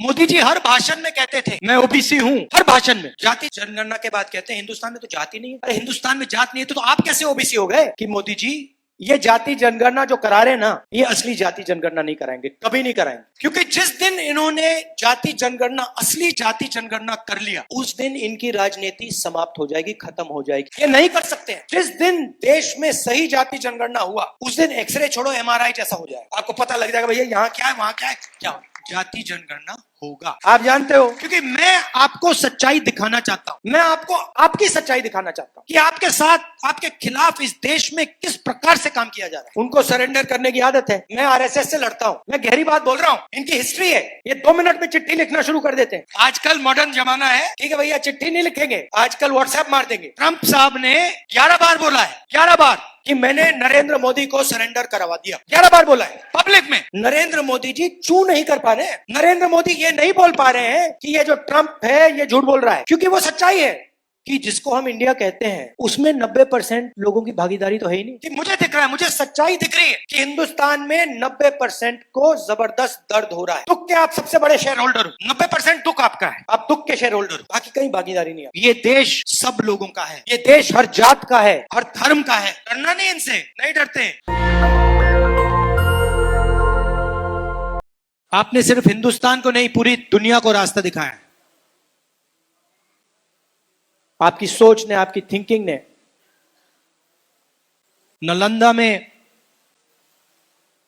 मोदी जी हर भाषण में कहते थे मैं ओबीसी हूँ, हर भाषण में। जाति जनगणना के बाद कहते हैं हिंदुस्तान में तो जाति नहीं है। अरे हिंदुस्तान में जात नहीं है तो आप कैसे ओबीसी हो गए? कि मोदी जी ये जाति जनगणना जो करा रहे ना, ये असली जाति जनगणना नहीं कराएंगे, कभी नहीं कराएंगे। क्योंकि जिस दिन इन्होंने जाति जनगणना, असली जाति जनगणना कर लिया, उस दिन इनकी राजनीति समाप्त हो जाएगी, खत्म हो जाएगी। ये नहीं कर सकते हैं। जिस दिन देश में सही जाति जनगणना हुआ, उस दिन एक्सरे छोड़ो एमआरआई जैसा हो जाएगा। आपको पता लग जाएगा भैया यहाँ क्या है, वहां क्या है, क्या जाति जनगणना होगा। आप जानते हो, क्योंकि मैं आपको सच्चाई दिखाना चाहता हूं, मैं आपको आपकी सच्चाई दिखाना चाहता हूं कि आपके साथ, आपके खिलाफ इस देश में किस प्रकार से काम किया जा रहा है। उनको सरेंडर करने की आदत है। मैं आरएसएस से लड़ता हूं, मैं गहरी बात बोल रहा हूं। इनकी हिस्ट्री है, ये 2 मिनट में चिट्ठी लिखना शुरू कर देते हैं। आजकल मॉडर्न जमाना है, ठीक है भैया, चिट्ठी नहीं लिखेंगे, आजकल व्हाट्सएप मार देंगे। ट्रंप साहब ने 11 बार बोला है, 11 बार कि मैंने नरेंद्र मोदी को सरेंडर करवा दिया। 11 बार बोला है पब्लिक में। नरेंद्र मोदी जी चू नहीं कर पा रहे हैं। नरेंद्र मोदी ये नहीं बोल पा रहे हैं कि ये जो ट्रंप है ये झूठ बोल रहा है, क्योंकि वो सच्चाई है कि जिसको हम इंडिया कहते हैं उसमें 90% लोगों की भागीदारी तो है ही नहीं। कि मुझे दिख रहा है, मुझे सच्चाई दिख रही है कि हिंदुस्तान में 90% को जबरदस्त दर्द हो रहा है। दुख के आप सबसे बड़े शेयर होल्डर हो, 90% दुख आपका है, आप दुख के शेयर होल्डर हो, बाकी कहीं भागीदारी नहीं है। ये देश सब लोगों का है, ये देश हर जात का है, हर धर्म का है। डरना नहीं, इनसे नहीं डरते। आपने सिर्फ हिंदुस्तान को नहीं, पूरी दुनिया को रास्ता दिखाया है। आपकी सोच ने, आपकी थिंकिंग ने। नालंदा में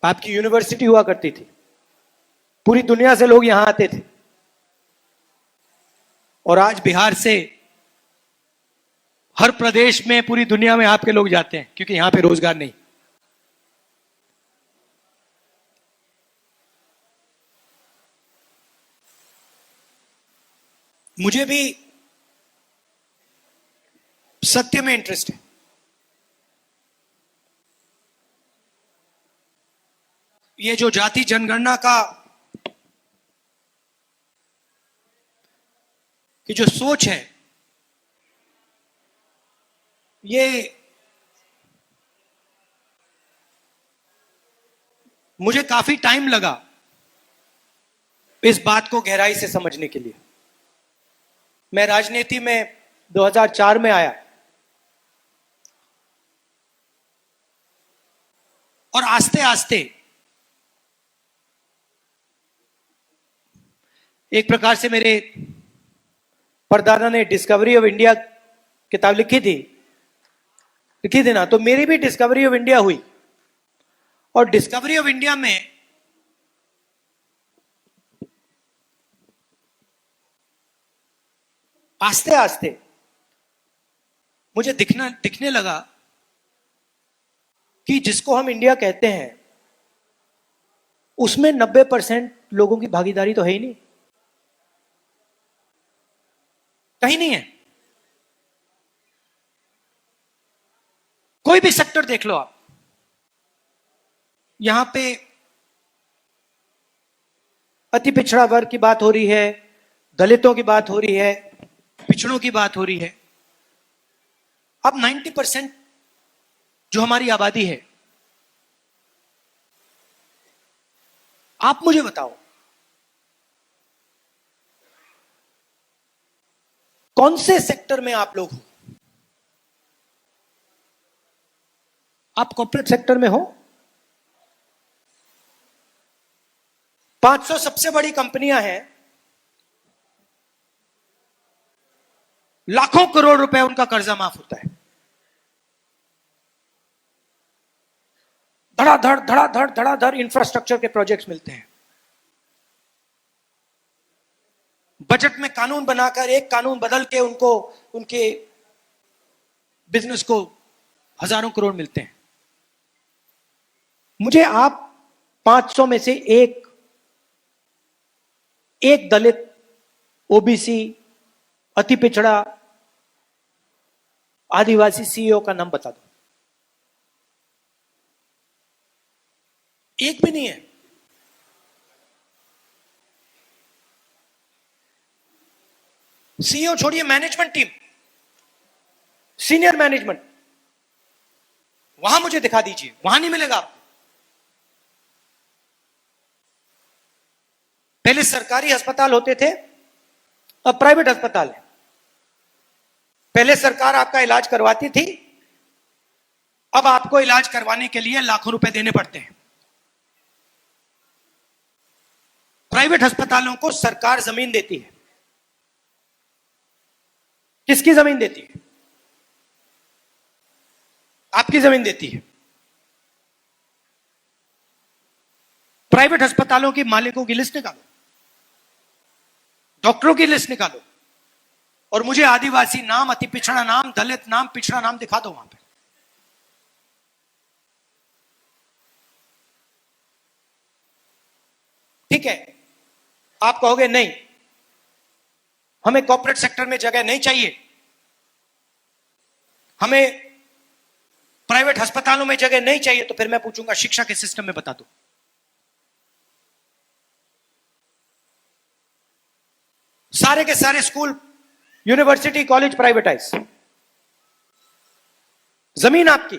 आपकी यूनिवर्सिटी हुआ करती थी, पूरी दुनिया से लोग यहां आते थे, और आज बिहार से हर प्रदेश में, पूरी दुनिया में आपके लोग जाते हैं, क्योंकि यहां पे रोजगार नहीं। मुझे भी सत्य में इंटरेस्ट है। ये जो जाति जनगणना का कि जो सोच है, ये मुझे काफी टाइम लगा इस बात को गहराई से समझने के लिए। मैं राजनीति में 2004 में आया, और आस्ते आस्ते एक प्रकार से मेरे परदादा ने डिस्कवरी ऑफ इंडिया किताब लिखी थी ना, तो मेरी भी डिस्कवरी ऑफ इंडिया हुई। और डिस्कवरी ऑफ इंडिया में आस्ते आस्ते मुझे दिखने लगा कि जिसको हम इंडिया कहते हैं उसमें 90% लोगों की भागीदारी तो है ही नहीं, कहीं नहीं है। कोई भी सेक्टर देख लो आप, यहां पे अति पिछड़ा वर्ग की बात हो रही है, दलितों की बात हो रही है, पिछड़ों की बात हो रही है। अब 90% जो हमारी आबादी है, आप मुझे बताओ कौन से सेक्टर में आप लोग हो? आप कॉर्पोरेट सेक्टर में हो? 500 सबसे बड़ी कंपनियां हैं, लाखों करोड़ रुपए उनका कर्जा माफ होता है। धड़ाधड़ इंफ्रास्ट्रक्चर के प्रोजेक्ट्स मिलते हैं। बजट में कानून बनाकर, एक कानून बदल के उनको, उनके बिजनेस को हजारों करोड़ मिलते हैं। मुझे आप 500 में से एक दलित, ओबीसी, अति पिछड़ा, आदिवासी सीईओ का नाम बता दो। एक भी नहीं है। सीईओ छोड़िए, मैनेजमेंट टीम, सीनियर मैनेजमेंट, वहां मुझे दिखा दीजिए, वहां नहीं मिलेगा। पहले सरकारी अस्पताल होते थे, अब प्राइवेट अस्पताल है। पहले सरकार आपका इलाज करवाती थी, अब आपको इलाज करवाने के लिए लाखों रुपए देने पड़ते हैं। प्राइवेट अस्पतालों को सरकार जमीन देती है। किसकी जमीन देती है? आपकी जमीन देती है। प्राइवेट अस्पतालों के मालिकों की लिस्ट निकालो, डॉक्टरों की लिस्ट निकालो, और मुझे आदिवासी नाम, अति पिछड़ा नाम, दलित नाम, पिछड़ा नाम दिखा दो वहां पे। ठीक है, आप कहोगे नहीं, हमें कॉर्पोरेट सेक्टर में जगह नहीं चाहिए, हमें प्राइवेट अस्पतालों में जगह नहीं चाहिए, तो फिर मैं पूछूंगा शिक्षा के सिस्टम में बता दो। सारे के सारे स्कूल, यूनिवर्सिटी, कॉलेज प्राइवेटाइज, जमीन आपकी।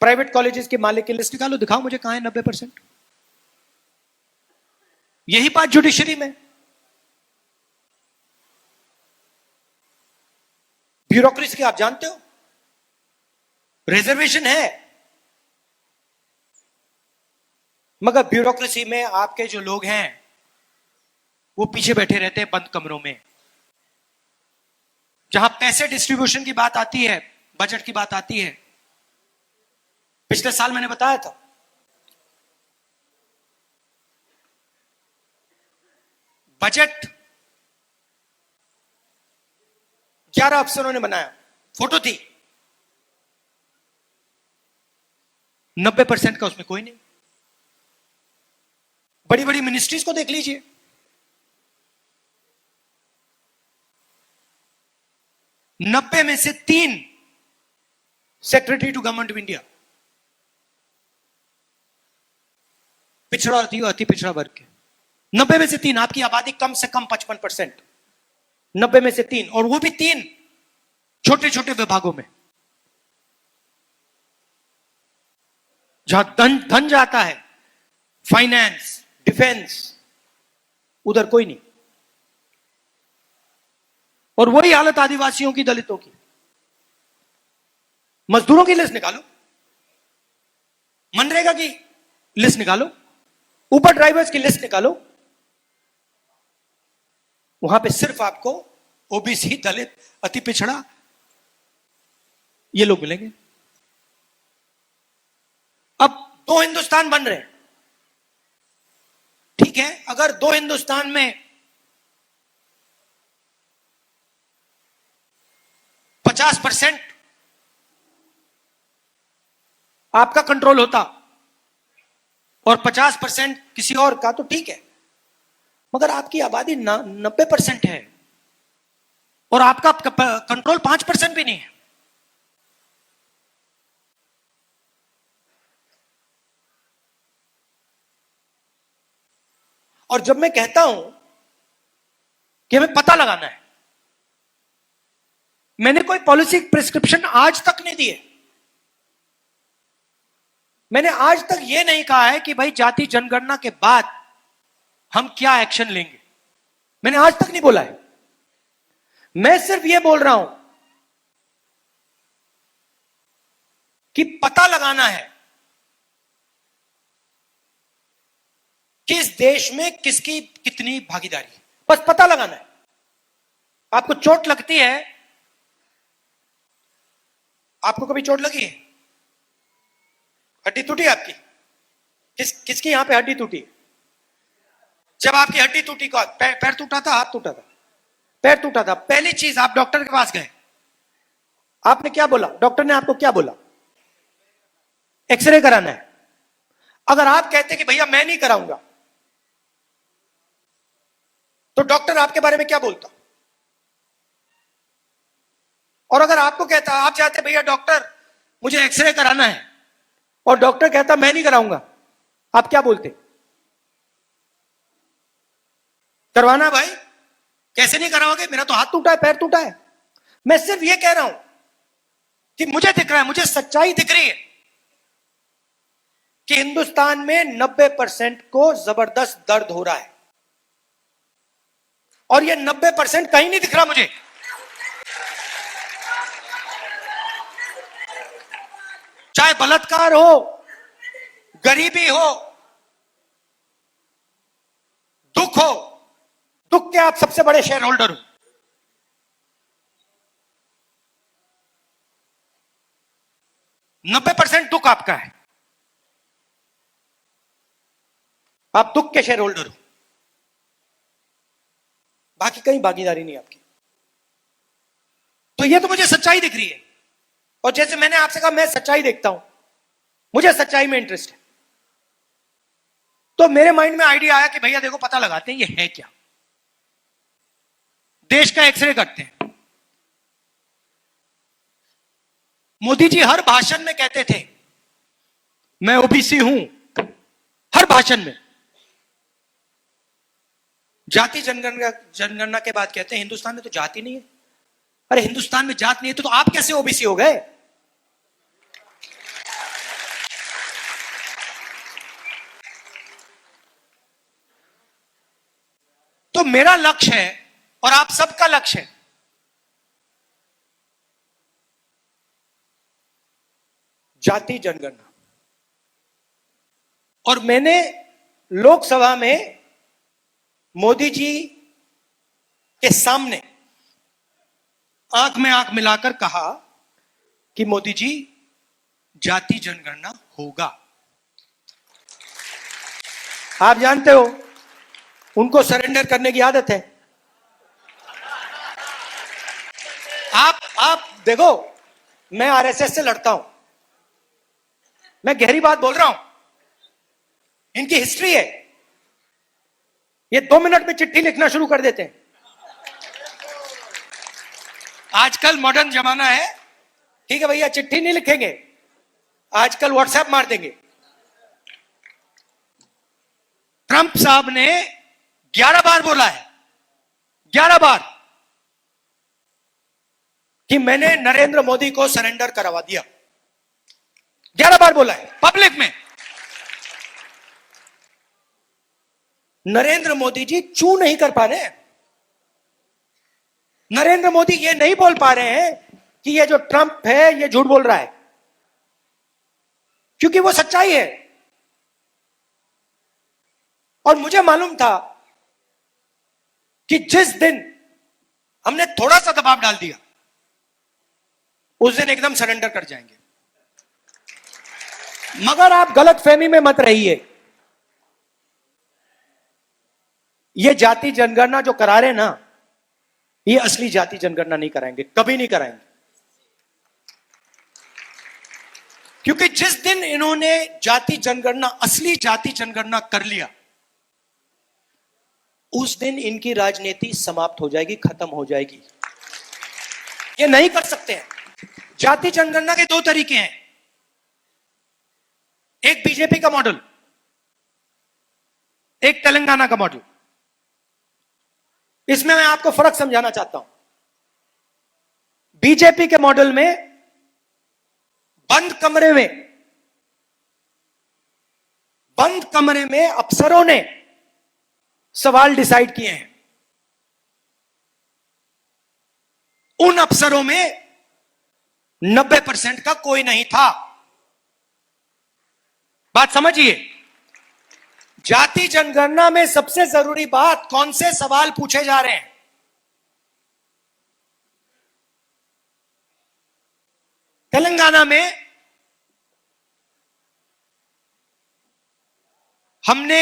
प्राइवेट कॉलेजेस के मालिक की लिस्ट निकालो, दिखाओ मुझे कहां है 90%। यही बात जुडिशरी में। ब्यूरोक्रेसी की आप जानते हो, रिजर्वेशन है, मगर ब्यूरोक्रेसी में आपके जो लोग हैं वो पीछे बैठे रहते हैं बंद कमरों में। जहां पैसे डिस्ट्रीब्यूशन की बात आती है, बजट की बात आती है, पिछले साल मैंने बताया था, बजट 11 अफसरों ने बनाया, फोटो थी, 90% का उसमें कोई नहीं। बड़ी बड़ी मिनिस्ट्रीज को देख लीजिए, नब्बे में से 3 secretary to government of India पिछड़ा अति पिछड़ा वर्ग के। 90 में से 3, आपकी आबादी कम से कम 55%, 90 में से 3, और वो भी 3 छोटे छोटे विभागों में, जहां धन जाता है, फाइनेंस, डिफेंस, उधर कोई नहीं। और वही हालत आदिवासियों की, दलितों की। मजदूरों की लिस्ट निकालो, मनरेगा की लिस्ट निकालो, ऊबर ड्राइवर्स की लिस्ट निकालो, वहां पे सिर्फ आपको ओबीसी, दलित, अति पिछड़ा, ये लोग मिलेंगे। अब 2 हिंदुस्तान बन रहे हैं, ठीक है, अगर 2 हिंदुस्तान में 50% आपका कंट्रोल होता और 50% किसी और का, तो ठीक है, मगर आपकी आबादी 90% है और आपका कंट्रोल 5% भी नहीं है। और जब मैं कहता हूं कि हमें पता लगाना है, मैंने कोई पॉलिसी प्रिस्क्रिप्शन आज तक नहीं दी है। मैंने आज तक यह नहीं कहा है कि भाई जाति जनगणना के बाद हम क्या एक्शन लेंगे, मैंने आज तक नहीं बोला है। मैं सिर्फ यह बोल रहा हूं कि पता लगाना है कि इस देश में किसकी कितनी भागीदारी है, बस पता लगाना है। आपको चोट लगती है, आपको कभी चोट लगी है? हड्डी टूटी आपकी? किसकी यहां पे हड्डी टूटी? जब आपकी हड्डी टूटी, को पैर टूटा था, हाथ टूटा था, पैर टूटा था, पहली चीज आप डॉक्टर के पास गए, आपने क्या बोला? डॉक्टर ने आपको क्या बोला? एक्सरे कराना है। अगर आप कहते कि भैया मैं नहीं कराऊंगा, तो डॉक्टर आपके बारे में क्या बोलता? और अगर आपको कहता, आप चाहते भैया डॉक्टर मुझे एक्सरे कराना है, और डॉक्टर कहता मैं नहीं कराऊंगा, आप क्या बोलते? करवाना भाई, कैसे नहीं कराओगे, मेरा तो हाथ टूटा है, पैर टूटा है। मैं सिर्फ ये कह रहा हूं कि मुझे दिख रहा है, मुझे सच्चाई दिख रही है कि हिंदुस्तान में 90% को जबरदस्त दर्द हो रहा है, और ये 90% कहीं नहीं दिख रहा मुझे। चाहे बलात्कार हो, गरीबी हो, दुख हो, दुख के आप सबसे बड़े शेयर होल्डर हो। नब्बे % दुख आपका है, आप दुख के शेयर होल्डर हो, बाकी कहीं भागीदारी नहीं आपकी। तो ये तो मुझे सच्चाई दिख रही है, और जैसे मैंने आपसे कहा मैं सच्चाई देखता हूं, मुझे सच्चाई में इंटरेस्ट है। तो मेरे माइंड में आइडिया आया कि भैया देखो पता लगाते हैं ये है क्या, देश का एक्सरे करते हैं। मोदी जी हर भाषण में कहते थे मैं ओबीसी हूं, हर भाषण में। जाति जनगणना के बाद कहते हैं हिंदुस्तान में तो जाति नहीं है। अरे हिंदुस्तान में जात नहीं है तो आप कैसे ओबीसी हो गए? तो मेरा लक्ष्य है और आप सबका लक्ष्य है जाति जनगणना। और मैंने लोकसभा में मोदी जी के सामने आंख में आंख मिलाकर कहा कि मोदी जी जाति जनगणना होगा। आप जानते हो उनको सरेंडर करने की आदत है। आप देखो, मैं आरएसएस से लड़ता हूं, मैं गहरी बात बोल रहा हूं, इनकी हिस्ट्री है। ये 2 मिनट में चिट्ठी लिखना शुरू कर देते हैं। आजकल मॉडर्न जमाना है, ठीक है भैया, चिट्ठी नहीं लिखेंगे, आजकल व्हाट्सएप मार देंगे। ट्रंप साहब ने 11 बार बोला है, 11 बार, कि मैंने नरेंद्र मोदी को सरेंडर करवा दिया। 11 बार बोला है पब्लिक में। नरेंद्र मोदी जी चू नहीं कर पा रहे हैं। नरेंद्र मोदी ये नहीं बोल पा रहे हैं कि ये जो ट्रंप है ये झूठ बोल रहा है, क्योंकि वो सच्चाई है। और मुझे मालूम था कि जिस दिन हमने थोड़ा सा दबाव डाल दिया उस दिन एकदम सरेंडर कर जाएंगे। मगर आप गलतफहमी में मत रहिए, ये जाति जनगणना जो करा रहे ना, ये असली जाति जनगणना नहीं कराएंगे, कभी नहीं कराएंगे। क्योंकि जिस दिन इन्होंने जाति जनगणना, असली जाति जनगणना कर लिया, उस दिन इनकी राजनीति समाप्त हो जाएगी, खत्म हो जाएगी। ये नहीं कर सकते हैं। जाति जनगणना के 2 तरीके हैं, एक बीजेपी का मॉडल, एक तेलंगाना का मॉडल। इसमें मैं आपको फर्क समझाना चाहता हूं। बीजेपी के मॉडल में बंद कमरे में अफसरों ने सवाल डिसाइड किए हैं। उन अफसरों में 90% का कोई नहीं था। बात समझिए, जाति जनगणना में सबसे जरूरी बात कौन से सवाल पूछे जा रहे हैं। तेलंगाना में हमने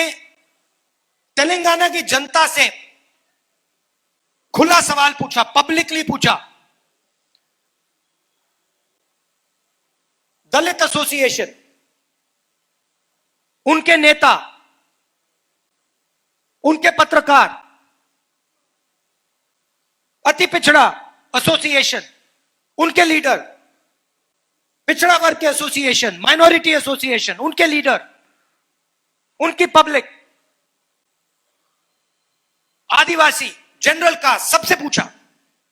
तेलंगाना की जनता से खुला सवाल पूछा, पब्लिकली पूछा। दलित एसोसिएशन, उनके नेता, उनके पत्रकार, अति पिछड़ा एसोसिएशन, उनके लीडर, पिछड़ा वर्ग के एसोसिएशन, माइनॉरिटी एसोसिएशन, उनके लीडर, उनकी पब्लिक, आदिवासी, जनरल कास्ट, सबसे पूछा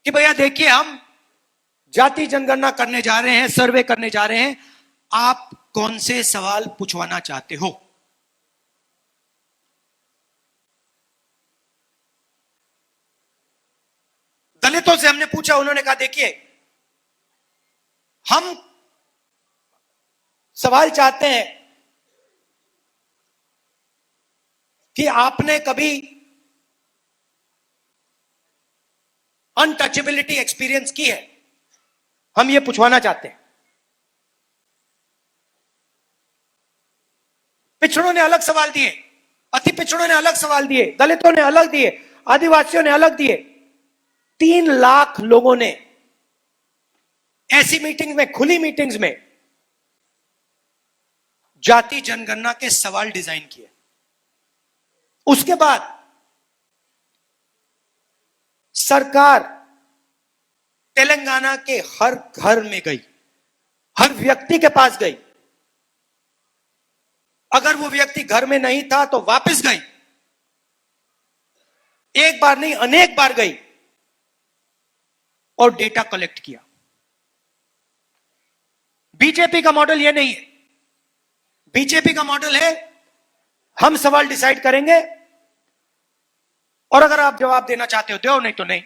कि भैया देखिए हम जाति जनगणना करने जा रहे हैं, सर्वे करने जा रहे हैं, आप कौन से सवाल पूछवाना चाहते हो? दलितों से हमने पूछा, उन्होंने कहा देखिए हम सवाल चाहते हैं कि आपने कभी अनटचेबिलिटी एक्सपीरियंस की है, हम ये पूछवाना चाहते हैं। पिछड़ों ने अलग सवाल दिए, अति पिछड़ों ने अलग सवाल दिए, दलितों ने अलग दिए, आदिवासियों ने अलग दिए। 3 लाख लोगों ने ऐसी मीटिंग्स में, खुली मीटिंग्स में जाति जनगणना के सवाल डिजाइन किए। उसके बाद सरकार तेलंगाना के हर घर में गई, हर व्यक्ति के पास गई। अगर वो व्यक्ति घर में नहीं था तो वापस गई, एक बार नहीं अनेक बार गई और डेटा कलेक्ट किया। बीजेपी का मॉडल यह नहीं है। बीजेपी का मॉडल है हम सवाल डिसाइड करेंगे और अगर आप जवाब देना चाहते हो दो, नहीं तो नहीं,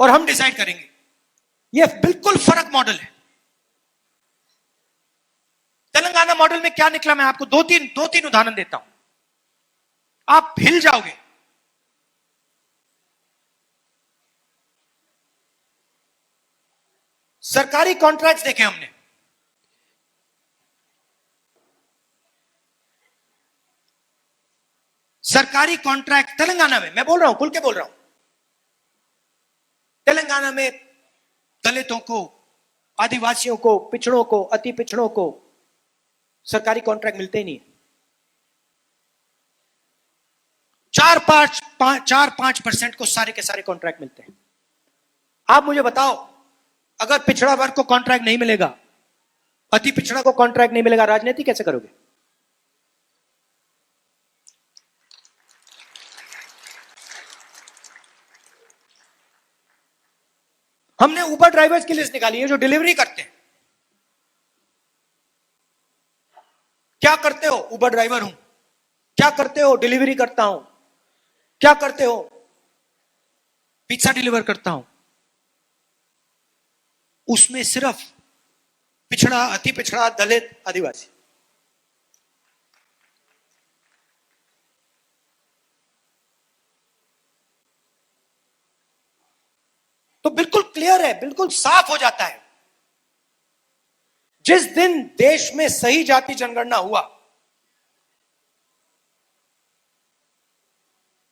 और हम डिसाइड करेंगे। यह बिल्कुल फर्क मॉडल है। तेलंगाना मॉडल में क्या निकला, मैं आपको दो तीन उदाहरण देता हूं, आप हिल जाओगे। सरकारी कॉन्ट्रैक्ट्स देखे हमने। सरकारी कॉन्ट्रैक्ट तेलंगाना में, मैं बोल रहा हूं, खुल के बोल रहा हूं, तेलंगाना में दलितों को, आदिवासियों को, पिछड़ों को, अति पिछड़ों को सरकारी कॉन्ट्रैक्ट मिलते ही नहीं। 4-5% को सारे के सारे कॉन्ट्रैक्ट मिलते हैं। आप मुझे बताओ, अगर पिछड़ा वर्ग को कॉन्ट्रैक्ट नहीं मिलेगा, अति पिछड़ा को कॉन्ट्रैक्ट नहीं मिलेगा, राजनीति कैसे करोगे? हमने उबर ड्राइवर्स की लिस्ट निकाली है जो डिलीवरी करते हैं। क्या करते हो? उबर ड्राइवर हूं। क्या करते हो? डिलीवरी करता हूं। क्या करते हो? पिज्जा डिलीवर करता हूं। उसमें सिर्फ पिछड़ा, अति पिछड़ा, दलित, आदिवासी। तो बिल्कुल क्लियर है, बिल्कुल साफ हो जाता है। जिस दिन देश में सही जाति जनगणना हुआ,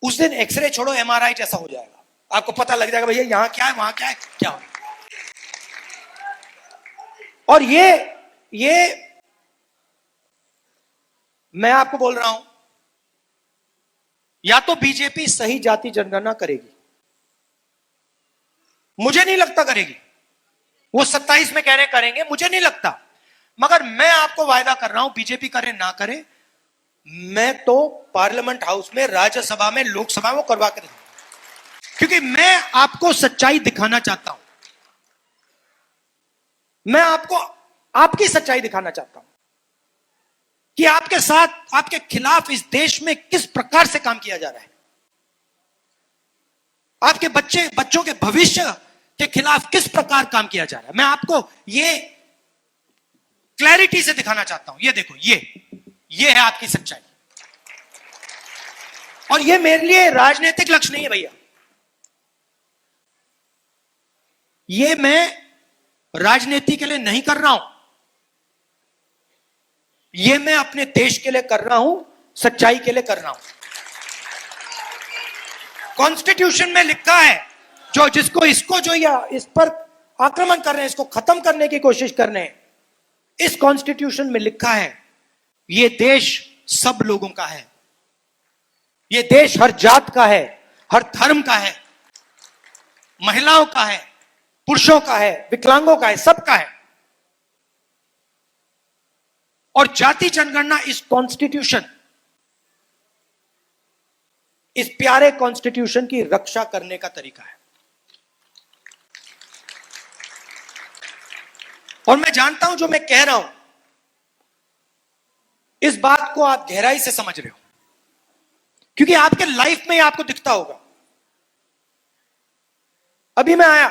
उस दिन एक्सरे छोड़ो एमआरआई जैसा हो जाएगा। आपको पता लग जाएगा भैया यहां क्या है, वहां क्या है, क्या हो। और ये मैं आपको बोल रहा हूं, या तो बीजेपी सही जाति जनगणना करेगी, मुझे नहीं लगता करेगी। वो 27 में कह रहे करेंगे, मुझे नहीं लगता। मगर मैं आपको वायदा कर रहा हूं, बीजेपी करे ना करे, मैं तो पार्लियामेंट हाउस में, राज्यसभा में, लोकसभा में करवा के दूंगा। क्योंकि मैं आपको सच्चाई दिखाना चाहता हूं। मैं आपको आपकी सच्चाई दिखाना चाहता हूं कि आपके साथ, आपके खिलाफ इस देश में किस प्रकार से काम किया जा रहा है। आपके बच्चों के भविष्य के खिलाफ किस प्रकार काम किया जा रहा है। मैं आपको ये क्लैरिटी से दिखाना चाहता हूं। ये देखो, ये है आपकी सच्चाई। और ये मेरे लिए राजनीतिक लक्ष्य नहीं है भैया। ये मैं राजनीति के लिए नहीं कर रहा हूं, ये मैं अपने देश के लिए कर रहा हूं, सच्चाई के लिए कर रहा हूं। कॉन्स्टिट्यूशन में लिखा है, इसको या इस पर आक्रमण कर रहे हैं, इसको खत्म करने की कोशिश कर रहे हैं, इस कॉन्स्टिट्यूशन में लिखा है ये देश सब लोगों का है। ये देश हर जात का है, हर धर्म का है, महिलाओं का है, पुरुषों का है, विकलांगों का है, सबका है। और जाति जनगणना इस कॉन्स्टिट्यूशन, इस प्यारे कॉन्स्टिट्यूशन की रक्षा करने का तरीका है। और मैं जानता हूं जो मैं कह रहा हूं, इस बात को आप गहराई से समझ रहे हो, क्योंकि आपके लाइफ में आपको दिखता होगा। अभी मैं आया,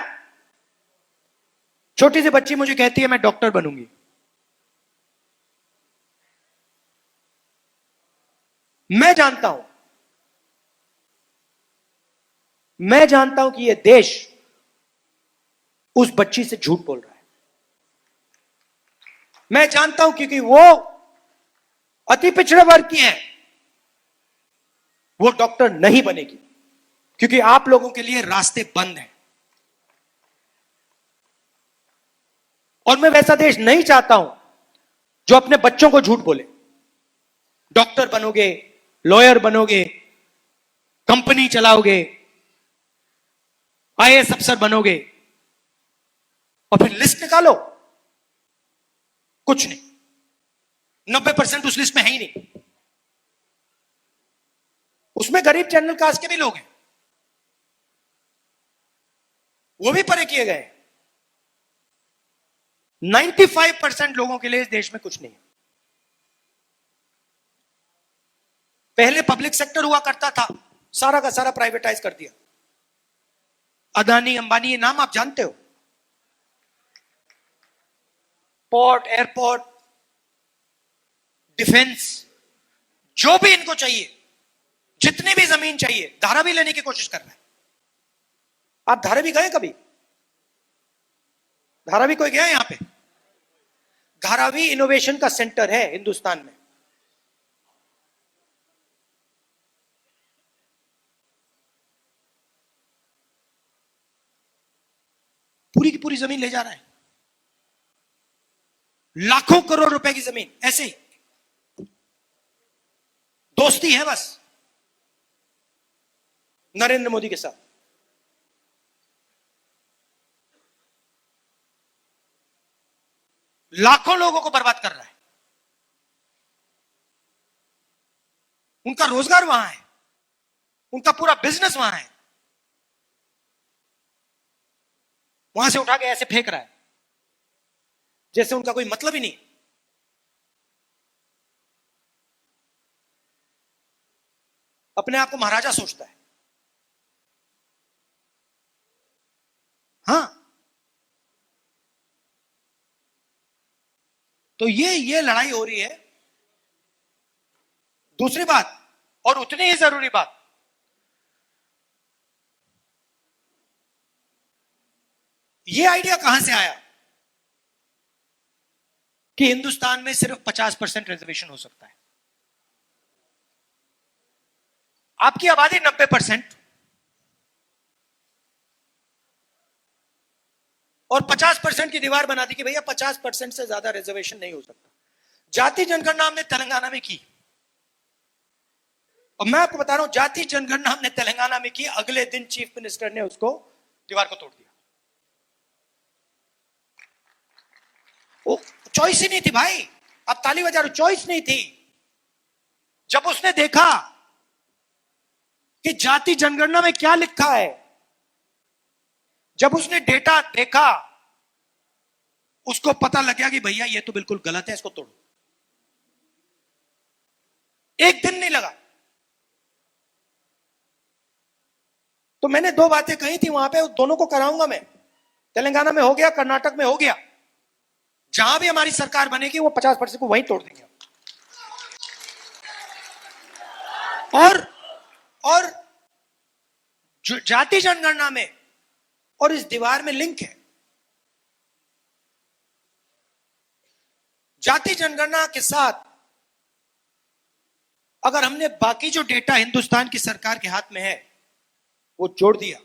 छोटी सी बच्ची मुझे कहती है मैं डॉक्टर बनूंगी। मैं जानता हूं कि यह देश उस बच्ची से झूठ बोल रहा है। मैं जानता हूं क्योंकि वो अति पिछड़े वर्ग की है, वो डॉक्टर नहीं बनेगी, क्योंकि आप लोगों के लिए रास्ते बंद हैं। और मैं वैसा देश नहीं चाहता हूं जो अपने बच्चों को झूठ बोले। डॉक्टर बनोगे, लॉयर बनोगे, कंपनी चलाओगे, आईएएस अफसर बनोगे, और फिर लिस्ट निकालो, कुछ नहीं, 90% उस लिस्ट में है ही नहीं। उसमें गरीब जनरल कास्ट के भी लोग हैं, वो भी परे किए गए। 95% लोगों के लिए इस देश में कुछ नहीं है। पहले पब्लिक सेक्टर हुआ करता था, सारा का सारा प्राइवेटाइज कर दिया। अदानी, अंबानी, ये नाम आप जानते हो। पोर्ट, एयरपोर्ट, डिफेंस, जो भी इनको चाहिए, जितनी भी जमीन चाहिए, धारावी लेने की कोशिश कर रहे हैं। आप धारावी गए कभी? धारावी कोई गया यहां पे? धारावी इनोवेशन का सेंटर है हिंदुस्तान में। पूरी की पूरी जमीन ले जा रहा है, लाखों करोड़ रुपए की जमीन, ऐसे ही दोस्ती है बस नरेंद्र मोदी के साथ। लाखों लोगों को बर्बाद कर रहा है। उनका रोजगार वहां है, उनका पूरा बिजनेस वहां है, वहां से उठा के ऐसे फेंक रहा है जैसे उनका कोई मतलब ही नहीं। अपने आप को महाराजा सोचता है। हाँ, तो ये लड़ाई हो रही है। दूसरी बात, और उतनी ही जरूरी बात, ये आइडिया कहां से आया कि हिंदुस्तान में सिर्फ 50% रिजर्वेशन हो सकता है? आपकी आबादी 90% और 50% की दीवार बना दी कि भैया 50% से ज्यादा रिजर्वेशन नहीं हो सकता। जाति जनगणना हमने तेलंगाना में की, और मैं आपको बता रहा हूं, जाति जनगणना हमने तेलंगाना में की, अगले दिन चीफ मिनिस्टर ने उसको, दीवार को तोड़ दिया। वो चॉइस ही नहीं थी भाई, अब ताली बजा रहे, चॉइस नहीं थी। जब उसने देखा कि जाति जनगणना में क्या लिखा है, जब उसने डेटा देखा, उसको पता लग गया कि भैया ये तो बिल्कुल गलत है, इसको तोड़ो। एक दिन नहीं लगा। तो मैंने दो बातें कही थी वहां पे, दोनों को कराऊंगा मैं। तेलंगाना में हो गया, कर्नाटक में हो गया, जहां भी हमारी सरकार बनेगी वो 50% को वहीं तोड़ देंगे। और जाति जनगणना में और इस दीवार में लिंक है। जाति जनगणना के साथ अगर हमने बाकी जो डेटा हिंदुस्तान की सरकार के हाथ में है वो जोड़ दिया,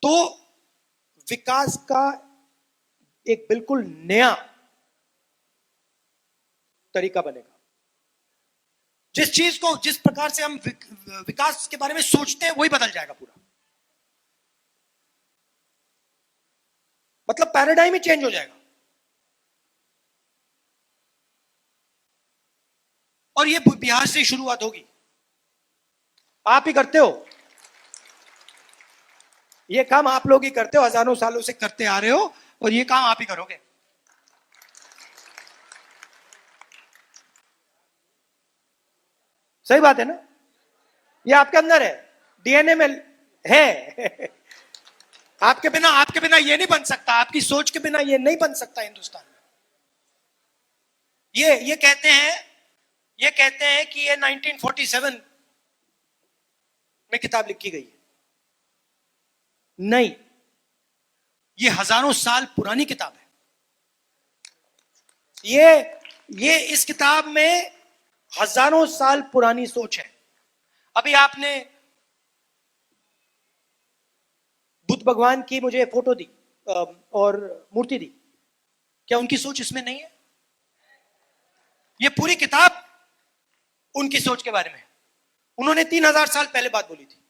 तो विकास का एक बिल्कुल नया तरीका बनेगा। जिस चीज को, जिस प्रकार से हम विकास के बारे में सोचते हैं, वही बदल जाएगा पूरा। मतलब पैराडाइम ही चेंज हो जाएगा। और ये बिहार से शुरुआत होगी। आप ही करते हो ये काम, आप लोग ही करते हो, हजारों सालों से करते आ रहे हो। और ये काम आप ही करोगे। सही बात है ना? ये आपके अंदर है, डीएनए में है। आपके बिना ये नहीं बन सकता, आपकी सोच के बिना ये नहीं बन सकता हिंदुस्तान में। ये कहते हैं कि ये 1947 में किताब लिखी गई है। नहीं, ये हजारों साल पुरानी किताब है। ये इस किताब में हजारों साल पुरानी सोच है। अभी आपने बुद्ध भगवान की मुझे फोटो दी और मूर्ति दी, क्या उनकी सोच इसमें नहीं है? ये पूरी किताब उनकी सोच के बारे में है। उन्होंने 3000 साल पहले बात बोली थी।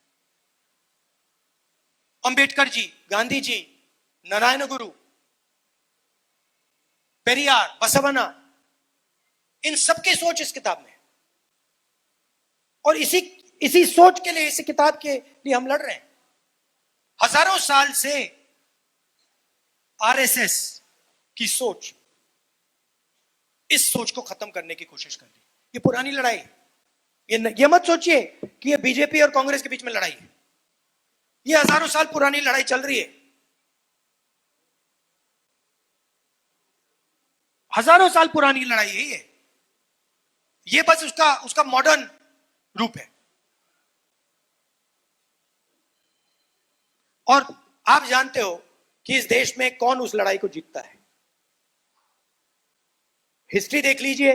अंबेडकर जी, गांधी जी, नारायण गुरु, पेरियार, बसवन्ना, इन सबकी सोच इस किताब में है। और इसी सोच के लिए, इसी किताब के लिए हम लड़ रहे हैं। हजारों साल से आरएसएस की सोच, इस सोच को खत्म करने की कोशिश कर रही। ये पुरानी लड़ाई है। ये मत सोचिए कि ये बीजेपी और कांग्रेस के बीच में लड़ाई है। ये हजारों साल पुरानी लड़ाई चल रही है। हजारों साल पुरानी लड़ाई है ये बस उसका मॉडर्न रूप है। और आप जानते हो कि इस देश में कौन उस लड़ाई को जीतता है। हिस्ट्री देख लीजिए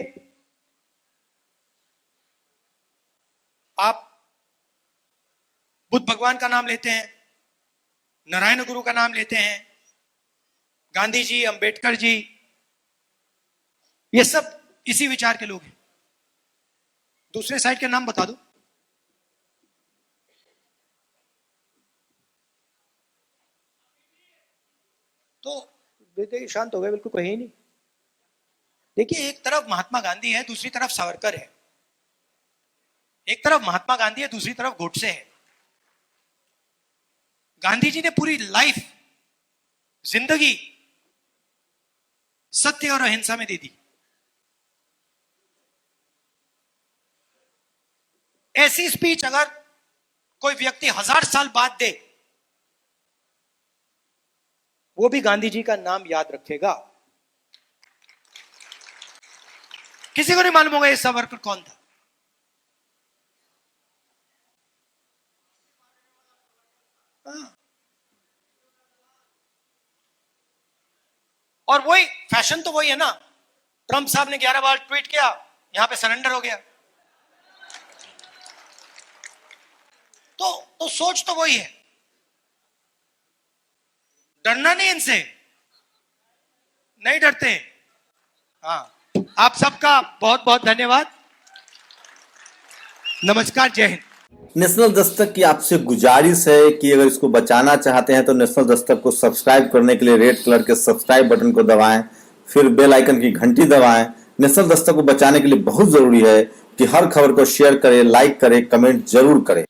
आप। बुद्ध भगवान का नाम लेते हैं, नारायण गुरु का नाम लेते हैं, गांधी जी, अंबेडकर जी, ये सब इसी विचार के लोग हैं। दूसरे साइड के नाम बता दो। तो बेटे शांत हो गए, बिल्कुल कहीं नहीं। देखिए, एक तरफ महात्मा गांधी है, दूसरी तरफ सावरकर है। एक तरफ महात्मा गांधी है, दूसरी तरफ गोडसे है। गांधी जी ने पूरी लाइफ, जिंदगी सत्य और अहिंसा में दे दी। ऐसी स्पीच अगर कोई व्यक्ति 1000 साल बाद दे, वो भी गांधी जी का नाम याद रखेगा। किसी को नहीं मालूम होगा ये सावरकर कौन था। और वही फैशन तो वही है ना। ट्रंप साहब ने 11 बार ट्वीट किया, यहां पे सरेंडर हो गया। तो सोच तो वही है। डरना नहीं इनसे, नहीं डरते। हाँ, आप सबका बहुत बहुत धन्यवाद। नमस्कार, जय हिंद। नेशनल दस्तक की आपसे गुजारिश है कि अगर इसको बचाना चाहते हैं तो नेशनल दस्तक को सब्सक्राइब करने के लिए रेड कलर के सब्सक्राइब बटन को दबाएं, फिर बेल आइकन की घंटी दबाएं। नेशनल दस्तक को बचाने के लिए बहुत जरूरी है कि हर खबर को शेयर करें, लाइक करें, कमेंट जरूर करें।